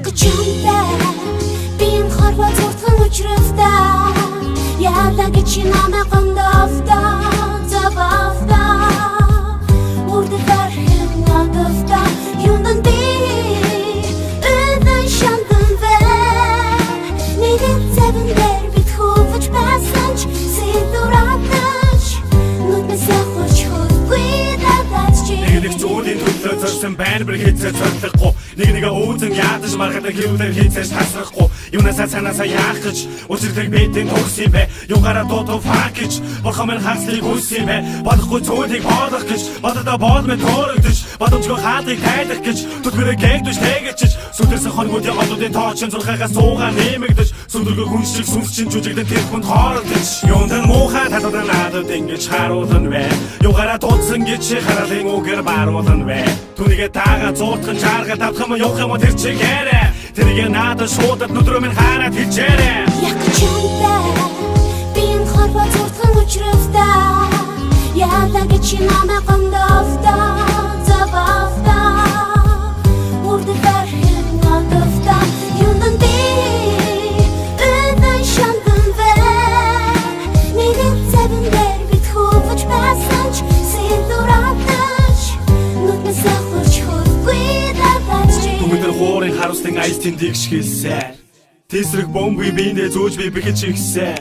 Yakıcımda benim harva tortun uçrufta Yerdagi chiname qandafta Zabafta Urdi farhim nadafta Yundan bir Öden şandın ve Neden tebinler bit huvuç basınç Silduratış Nutmese hoş hud Guidadatçı Нэгдэх зүүдийн төлөө зорьсон байна бүр хийцээ цоглохгүй Нэг өөдөн ядаж маргадаг юудаар хийцээс тасрахгүй Юунасаа цаанасаа яах гэж Учирдаг бидэн төгс юм бэ Юугаараа дуудав фак гэж Бурхан минь хаслыг үс юм бэ Бодохгүй зүүдийг боодох гэж Бододоо боолмын төөрөгдөж Бодомжгүй хаадыг тайлах гэж Түтмэрээ гээгдвэж тэгэж Сүдэрсэн хоногуудын одуудын тоочин зурхаагаас суугаа нэмэгдэж Сүндөргөө хүн шиг сүнс чин жүжигдэн тэр хүнд хоорогдож Юундан муухай татвар надад ингэж харуулна вэ Юугаараа дуудсан гэж харалын үгээр баруулна вэ Түүнийгээ даага зуутхан чаарга давтах юм явах юм тэр чигээрээ Тэрийг надад шуудад нүдрөө минь хараад хичээрээ Yakıcımda benim harva tortun uçrufta Yerdagi chiname qandafta Zabafta Urdi farhim nadafta Yundan bir Öden şandın ve Neden tebinler bit huvuç basınç Silduratış Nutmese hoş hud Guidadatçı Түмэдэр хуурын харуулсан айлтын дэгш хэлсэн Тэсрэг бомбыг биендээ зөөж би бэхэж ихсэн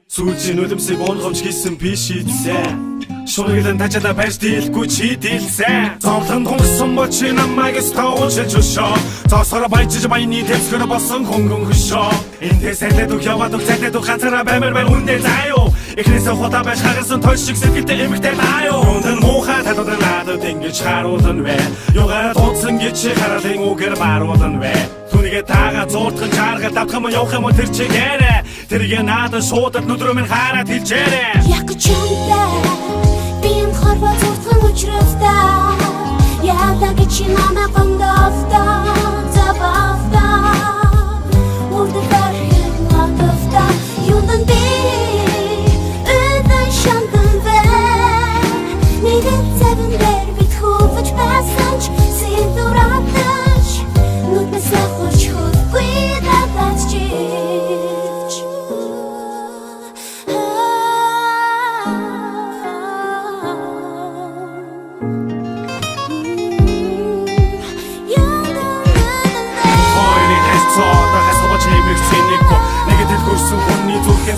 Сүүжийн үлэмсийг унгамж хийсэн би шийдсэн Шунаглан тачаада барьж дийлэхгүй чи дийлсэн Зовлон тунгсан бочи намайг стауулж өшөө Зоосоор баяжж баяны төвсгөр болсон хөнгөн хөшөө Эндээ сайлаад үг яваад үг цайлаад үг ганцаараа баймар бай үндэ заяо Эхнээсээ худаа байж хагасан той шиг сэтгэлдээ эмэгтэй таяо Өндөр муухай татвар надад ингэж харуулна вэ Юугаараа дуудсан гэж харалын үгээр баруулна вэ Түүнийгээ таага зууртхан чаарга давтах юм явах юм тэр чигээрээ Тэрийг надад шуудад нүдрөө минь хараад хэлжээрээ Yakıcımda benim harva tortun uçrufta Yerdagi chiname qandafta Zabafta Urdi farhim nadafta Yundan bir Öden şandın ve Neden tebinler bit huvuç basınç Silduratış Nutmese hoş hud Guidadatçı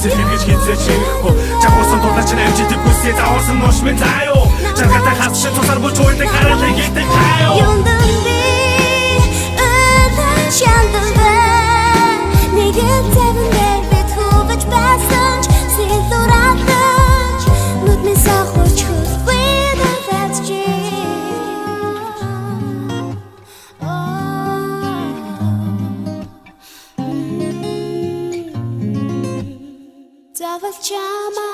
Сэлгэргэж хийцээ чирэхгүй Чагуусан дулаач нь амжидаг хүсээ зааварсан нууш минь заяо Чаргатай хасшин тусаар бүж уйдаг харалын хийдэг таяо Yundan bir Öden şandın ve Negen tebinler bit huvuç basınç Silduratış Nutmese hoş hud Guidadatçı Zawal chama